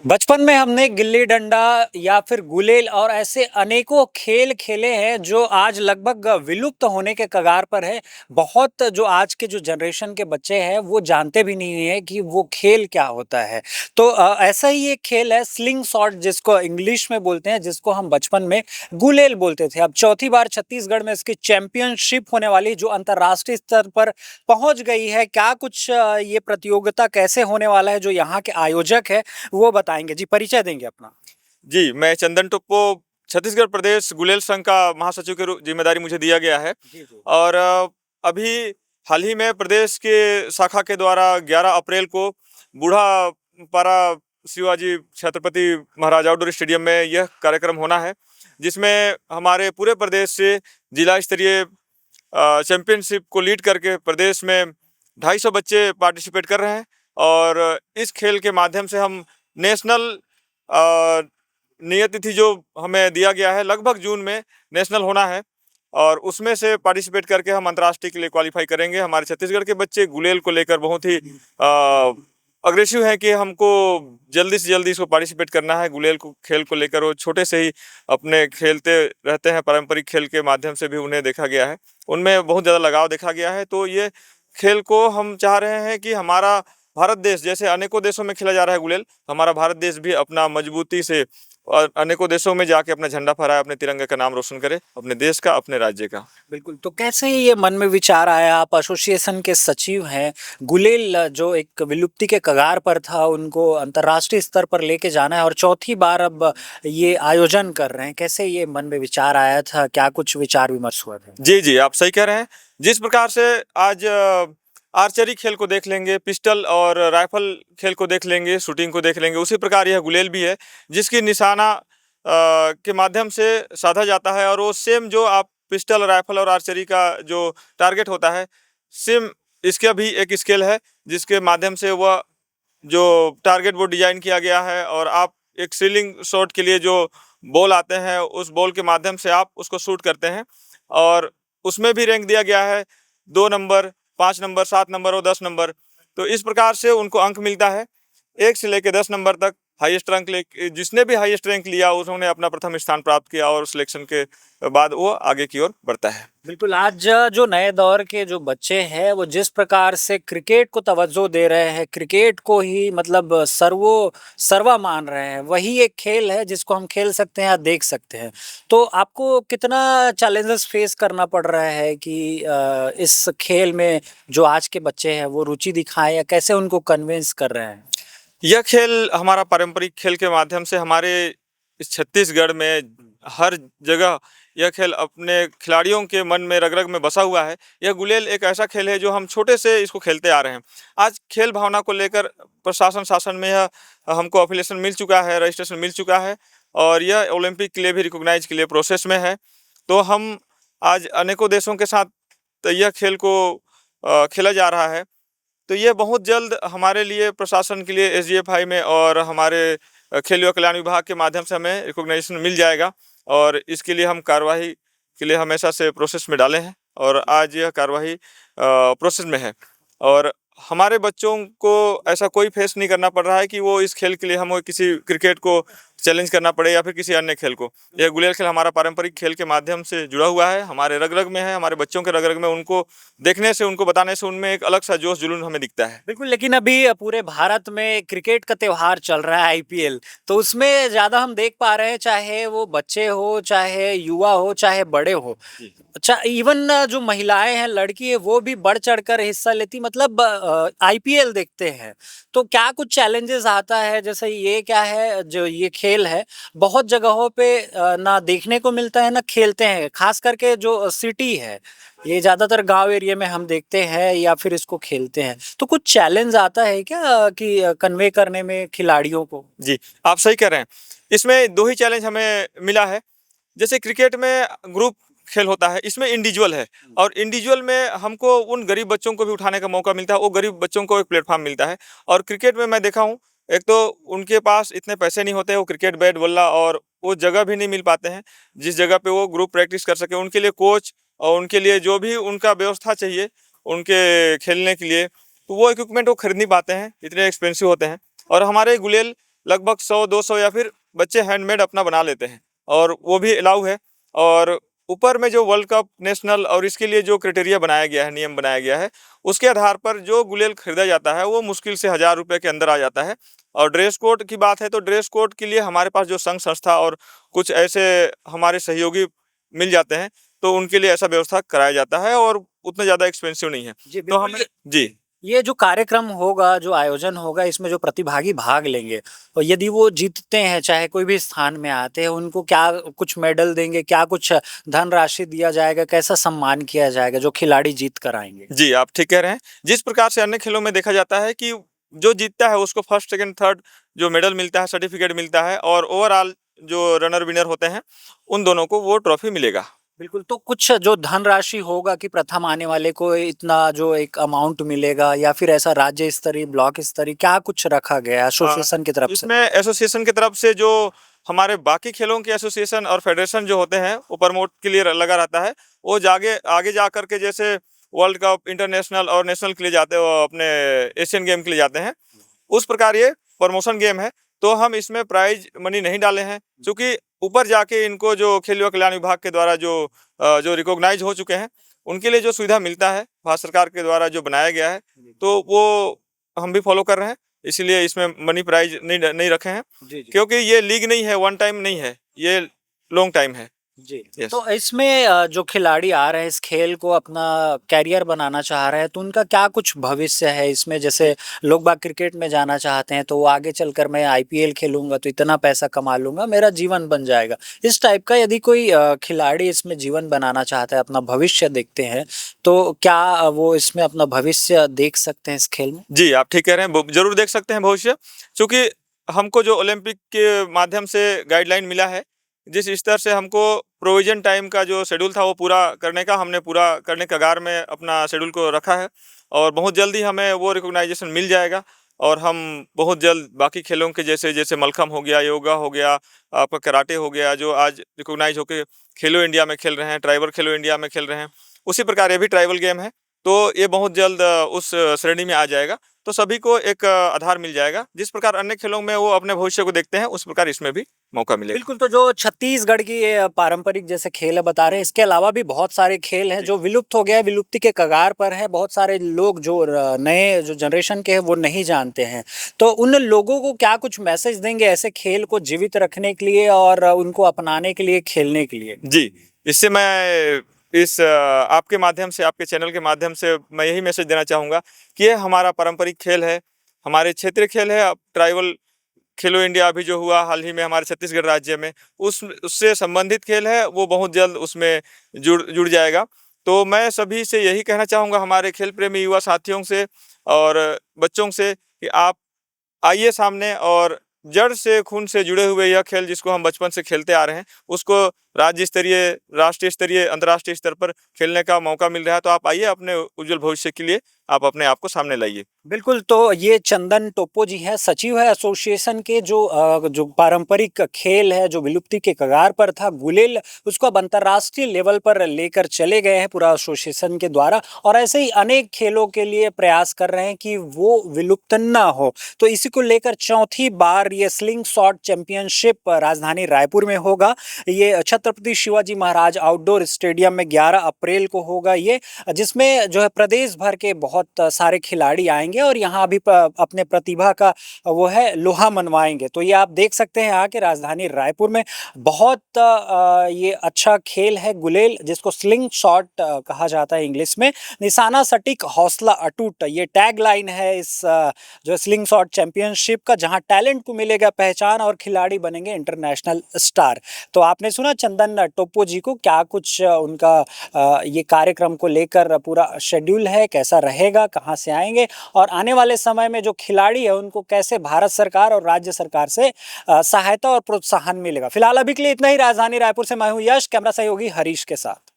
बचपन में हमने गिल्ली डंडा या फिर गुलेल और ऐसे अनेकों खेल खेले हैं जो आज लगभग विलुप्त होने के कगार पर है। बहुत जो आज के जो जनरेशन के बच्चे हैं वो जानते भी नहीं है कि वो खेल क्या होता है। तो ऐसा ही एक खेल है स्लिंग शॉट जिसको इंग्लिश में बोलते हैं, जिसको हम बचपन में गुलेल बोलते थे। अब चौथी बार छत्तीसगढ़ में इसकी चैंपियनशिप होने वाली जो अंतर्राष्ट्रीय स्तर पर पहुंच गई है। क्या कुछ ये प्रतियोगिता कैसे होने वाला है, जो यहाँ के आयोजक है वो बताएंगे। जी, परिचय देंगे अपना। जी, मैं चंदन टोप्पो, छत्तीसगढ़ प्रदेश गुलेल संघ का महासचिव की जिम्मेदारी मुझे दिया गया है। जी जी। और अभी हाल ही में प्रदेश के शाखा के द्वारा 11 अप्रैल को बूढ़ा पारा शिवाजी छत्रपति महाराज आउटडोर स्टेडियम में यह कार्यक्रम होना है, जिसमें हमारे पूरे प्रदेश से जिला स्तरीय चैंपियनशिप को लीड करके प्रदेश में 250 बच्चे पार्टिसिपेट कर रहे हैं। और इस खेल के माध्यम से हम नेशनल नियत तिथि जो हमें दिया गया है, लगभग जून में नेशनल होना है, और उसमें से पार्टिसिपेट करके हम अंतर्राष्ट्रीय के लिए क्वालिफाई करेंगे। हमारे छत्तीसगढ़ के बच्चे गुलेल को लेकर बहुत ही अग्रेसिव हैं कि हमको जल्दी से जल्दी इसको पार्टिसिपेट करना है। गुलेल को खेल को लेकर वो छोटे से ही अपने खेलते रहते हैं। पारंपरिक खेल के माध्यम से भी उन्हें देखा गया है, उनमें बहुत ज़्यादा लगाव देखा गया है। तो ये खेल को हम चाह रहे हैं कि हमारा भारत देश, जैसे अनेकों देशों में खेला जा रहा है गुलेल, हमारा भारत देश भी अपना मजबूती से और अनेकों देशों में जाके अपना झंडा फहराए, अपने तिरंगे का नाम रोशन करे, अपने देश का, अपने राज्य का। बिल्कुल, तो कैसे ये मन में विचार आया? आप एसोसिएशन के सचिव हैं। गुलेल जो एक विलुप्ति के कगार पर था, उनको अंतर्राष्ट्रीय स्तर पर लेके जाना है और चौथी बार अब ये आयोजन कर रहे हैं। कैसे ये मन में विचार आया था? क्या कुछ विचार विमर्श हुआ था? जी जी, आप सही कह रहे हैं। जिस प्रकार से आज आर्चरी खेल को देख लेंगे, पिस्टल और राइफल खेल को देख लेंगे, शूटिंग को देख लेंगे, उसी प्रकार यह गुलेल भी है, जिसकी निशाना के माध्यम से साधा जाता है। और वो सेम जो आप पिस्टल, राइफल और आर्चरी का जो टारगेट होता है, सेम इसका भी एक स्केल है, जिसके माध्यम से वह जो टारगेट वो डिजाइन किया गया है। और आप एक सीलिंग शॉट के लिए जो बॉल आते हैं, उस बॉल के माध्यम से आप उसको शूट करते हैं। और उसमें भी रैंक दिया गया है, 2 नंबर, 5 नंबर, 7 नंबर और 10 नंबर। तो इस प्रकार से उनको अंक मिलता है, 1 से लेकर 10 नंबर तक। हाईएस्ट रैंक ले जिसने भी हाईएस्ट रैंक लिया, उन्होंने अपना प्रथम स्थान प्राप्त किया, और सिलेक्शन के बाद वो आगे की ओर बढ़ता है। बिल्कुल, आज जो नए दौर के जो बच्चे हैं वो जिस प्रकार से क्रिकेट को तवज्जो दे रहे हैं, क्रिकेट को ही मतलब सर्वा मान रहे हैं, वही एक खेल है जिसको हम खेल सकते हैं या देख सकते हैं। तो आपको कितना चैलेंजेस फेस करना पड़ रहा है कि इस खेल में जो आज के बच्चे हैं वो रुचि दिखाएं, या कैसे उनको कन्विंस कर रहे हैं? यह खेल हमारा पारंपरिक खेल के माध्यम से हमारे इस छत्तीसगढ़ में हर जगह यह खेल अपने खिलाड़ियों के मन में, रग रग में बसा हुआ है। यह गुलेल एक ऐसा खेल है जो हम छोटे से इसको खेलते आ रहे हैं। आज खेल भावना को लेकर प्रशासन शासन में यह हमको अफिलिएशन मिल चुका है, रजिस्ट्रेशन मिल चुका है, और यह ओलंपिक के लिए भी रिकॉग्नाइज के लिए प्रोसेस में है। तो हम आज अनेकों देशों के साथ यह खेल को खेला जा रहा है। तो ये बहुत जल्द हमारे लिए, प्रशासन के लिए, एसजीएफआई में और हमारे खेल युवा कल्याण विभाग के माध्यम से हमें रिकॉग्निशन मिल जाएगा। और इसके लिए हम कार्रवाई के लिए हमेशा से प्रोसेस में डाले हैं, और आज यह कार्रवाई प्रोसेस में है। और हमारे बच्चों को ऐसा कोई फेस नहीं करना पड़ रहा है कि वो इस खेल के लिए हम किसी क्रिकेट को चैलेंज करना पड़े या फिर किसी अन्य खेल को। यह गुलेल खेल हमारा पारंपरिक खेल के माध्यम से जुड़ा हुआ है, हमारे रग रग में है, हमारे बच्चों के रग रग में। उनको देखने से, उनको बताने से उनमें एक अलग सा जोश जुनून हमें दिखता है। बिल्कुल, लेकिन अभी पूरे भारत में क्रिकेट का त्योहार चल रहा है, आईपीएल। तो उसमें ज़्यादा हम देख पा रहे हैं, चाहे वो बच्चे हो, चाहे युवा हो, चाहे बड़े हो। अच्छा, इवन जो महिलाएं हैं, लड़की है, वो भी बढ़ चढ़कर हिस्सा लेती, मतलब आईपीएल देखते हैं। तो क्या कुछ चैलेंजेस आता है? जैसे ये क्या है, जो ये खेल है बहुत जगहों पे ना देखने को मिलता है ना खेलते हैं, खास करके जो सिटी है, ये ज्यादातर गांव एरिया में हम देखते हैं या फिर इसको खेलते हैं। तो कुछ चैलेंज आता है क्या कि कन्वे करने में खिलाड़ियों को? जी, आप सही कह रहे हैं। इसमें 2 ही चैलेंज हमें मिला है। जैसे क्रिकेट में ग्रुप खेल होता है, इसमें इंडिविजुअल है, और इंडिविजुअल में हमको उन गरीब बच्चों को भी उठाने का मौका मिलता है, वो गरीब बच्चों को एक प्लेटफॉर्म मिलता है। और क्रिकेट में मैं देखा हूँ, एक तो उनके पास इतने पैसे नहीं होते, वो क्रिकेट बैट बल्ला और वो जगह भी नहीं मिल पाते हैं जिस जगह पे वो ग्रुप प्रैक्टिस कर सके। उनके लिए कोच और उनके लिए जो भी उनका व्यवस्था चाहिए उनके खेलने के लिए, तो वो इक्विपमेंट वो खरीद नहीं पाते हैं, इतने एक्सपेंसिव होते हैं। और हमारे गुलेल लगभग 100-200 या फिर बच्चे हैंडमेड अपना बना लेते हैं और वो भी अलाउ है। और ऊपर में जो वर्ल्ड कप, नेशनल और इसके लिए जो क्राइटेरिया बनाया गया है, नियम बनाया गया है, उसके आधार पर जो गुलेल खरीदा जाता है वो मुश्किल से 1000 रुपये के अंदर आ जाता है। और ड्रेस कोड की बात है तो ड्रेस कोड के लिए हमारे पास जो संघ संस्था और कुछ ऐसे हमारे सहयोगी मिल जाते हैं, तो उनके लिए ऐसा व्यवस्था कराया जाता है और उतना ज़्यादा एक्सपेंसिव नहीं है। जी, तो बिल्कुल। हमें जी ये जो कार्यक्रम होगा, जो आयोजन होगा, इसमें जो प्रतिभागी भाग लेंगे और यदि वो जीतते हैं, चाहे कोई भी स्थान में आते हैं, उनको क्या कुछ मेडल देंगे, क्या कुछ धनराशि दिया जाएगा, कैसा सम्मान किया जाएगा जो खिलाड़ी जीत कर आएँगे? जी, आप ठीक कह रहे हैं। जिस प्रकार से अन्य खेलों में देखा जाता है कि जो जीतता है उसको फर्स्ट, सेकंड, थर्ड जो मेडल मिलता है, सर्टिफिकेट मिलता है और ओवरऑल जो रनर विनर होते हैं, उन दोनों को वो ट्रॉफी मिलेगा। बिल्कुल, तो कुछ जो धनराशि होगा कि प्रथम आने वाले को इतना जो एक अमाउंट मिलेगा या फिर ऐसा राज्य स्तरीय, ब्लॉक स्तरीय क्या कुछ रखा गया है एसोसिएशन की तरफ से? इसमें एसोसिएशन की तरफ से जो हमारे बाकी खेलों के एसोसिएशन और फेडरेशन जो होते हैं, वो प्रमोट के लिए लगा रहता है। वो जागे आगे जा कर के जैसे वर्ल्ड कप, इंटरनेशनल और नेशनल के लिए जाते हो, अपने एशियन गेम के लिए जाते हैं, उस प्रकार ये प्रमोशन गेम है। तो हम इसमें प्राइज मनी नहीं डाले हैं, क्योंकि ऊपर जाके इनको जो खेल युवा कल्याण विभाग के द्वारा जो रिकॉग्नाइज हो चुके हैं, उनके लिए जो सुविधा मिलता है भारत सरकार के द्वारा जो बनाया गया है, तो वो हम भी फॉलो कर रहे हैं। इसीलिए इसमें मनी प्राइज नहीं रखे हैं, जी, जी। क्योंकि ये लीग नहीं है, वन टाइम नहीं है, ये लॉन्ग टाइम है। जी, यस। तो इसमें जो खिलाड़ी आ रहे हैं इस खेल को अपना करियर बनाना चाह रहे हैं, तो उनका क्या कुछ भविष्य है इसमें? जैसे लोग बाग क्रिकेट में जाना चाहते हैं, तो वो आगे चलकर मैं आईपीएल खेलूँगा तो इतना पैसा कमा लूँगा, मेरा जीवन बन जाएगा। इस टाइप का यदि कोई खिलाड़ी इसमें जीवन बनाना चाहता है, अपना भविष्य देखते हैं, तो क्या वो इसमें अपना भविष्य देख सकते हैं इस खेल में? जी, आप ठीक कह रहे हैं, ज़रूर देख सकते हैं भविष्य, क्योंकि हमको जो ओलंपिक के माध्यम से गाइडलाइन मिला है, जिस स्तर से हमको प्रोविज़न टाइम का जो शेड्यूल था वो पूरा करने का, हमने पूरा करने कगार में अपना शेड्यूल को रखा है और बहुत जल्द ही हमें वो रिकॉग्नाइजेशन मिल जाएगा और हम बहुत जल्द बाकी खेलों के जैसे मलखम्ब हो गया, योगा हो गया, आपका कराटे हो गया, जो आज रिकॉग्नाइज होके खेलो इंडिया में खेल रहे हैं, ट्राइबल खेलो इंडिया में खेल रहे हैं, उसी प्रकार ये भी ट्राइबल गेम है। तो ये बहुत जल्द उस श्रेणी में आ जाएगा, तो सभी को एक आधार मिल जाएगा। जिस प्रकार अन्य खेलों में वो अपने भविष्य को देखते हैं, उस प्रकार इसमें भी मौका मिलेगा। बिल्कुल, तो जो छत्तीसगढ़ की ये पारंपरिक जैसे खेल है बता रहे हैं, इसके अलावा भी बहुत सारे खेल हैं जो विलुप्त हो गया है, विलुप्ति के कगार पर है। बहुत सारे लोग जो नए जो जनरेशन के हैं वो नहीं जानते हैं। तो उन लोगों को क्या कुछ मैसेज देंगे ऐसे खेल को जीवित रखने के लिए और उनको अपनाने के लिए, खेलने के लिए? जी, इससे मैं आपके माध्यम से, आपके चैनल के माध्यम से मैं यही मैसेज देना चाहूँगा कि ये हमारा पारंपरिक खेल है, हमारे क्षेत्रीय खेल है। अब ट्राइबल खेलो इंडिया अभी जो हुआ हाल ही में हमारे छत्तीसगढ़ राज्य में, उससे संबंधित खेल है, वो बहुत जल्द उसमें जुड़ जाएगा। तो मैं सभी से यही कहना चाहूँगा, हमारे खेल प्रेमी युवा साथियों से और बच्चों से, कि आप आइए सामने और जड़ से, खून से जुड़े हुए यह खेल जिसको हम बचपन से खेलते आ रहे हैं, उसको राज्य स्तरीय, राष्ट्रीय स्तरीय, अंतर्राष्ट्रीय स्तर पर खेलने का मौका मिल रहा है। तो आप आइए, अपने उज्जवल भविष्य के लिए आप अपने आप को सामने लाइए। बिल्कुल, तो ये चंदन टोप्पो जी हैं, सचिव है एसोसिएशन के। जो पारंपरिक खेल है, जो विलुप्ति के कगार पर था, गुलेल, उसको अब अंतर्राष्ट्रीय लेवल पर लेकर चले गए हैं पूरा एसोसिएशन के द्वारा और ऐसे ही अनेक खेलों के लिए प्रयास कर रहे हैं कि वो विलुप्त ना हो। तो इसी को लेकर चौथी बार ये स्लिंग शॉट चैंपियनशिप राजधानी रायपुर में होगा। ये छत्रपति शिवाजी महाराज आउटडोर स्टेडियम में 11 अप्रैल को होगा ये, जिसमें जो है प्रदेश भर के बहुत सारे खिलाड़ी आएंगे और यहाँ भी अपने प्रतिभा का वो है लोहा मनवाएंगे। तो ये आप देख सकते हैं आके राजधानी रायपुर में बहुत ये अच्छा खेल है गुलेल, जिसको स्लिंग शॉट कहा जाता है इंग्लिश में। निशाना सटीक, हौसला अटूट, ये टैग लाइन है इस जो स्लिंग शॉट चैंपियनशिप का, जहाँ टैलेंट को मिलेगा पहचान और खिलाड़ी बनेंगे इंटरनेशनल स्टार। तो आपने सुना चंदन टोप्पो जी को, क्या कुछ उनका ये कार्यक्रम को लेकर पूरा शेड्यूल है, कैसा रहेगा, कहाँ से आएंगे और आने वाले समय में जो खिलाड़ी है उनको कैसे भारत सरकार और राज्य सरकार से सहायता और प्रोत्साहन मिलेगा। फिलहाल अभी के लिए इतना ही। राजधानी रायपुर से मैं हूँ यश, कैमरा सहयोगी हरीश के साथ।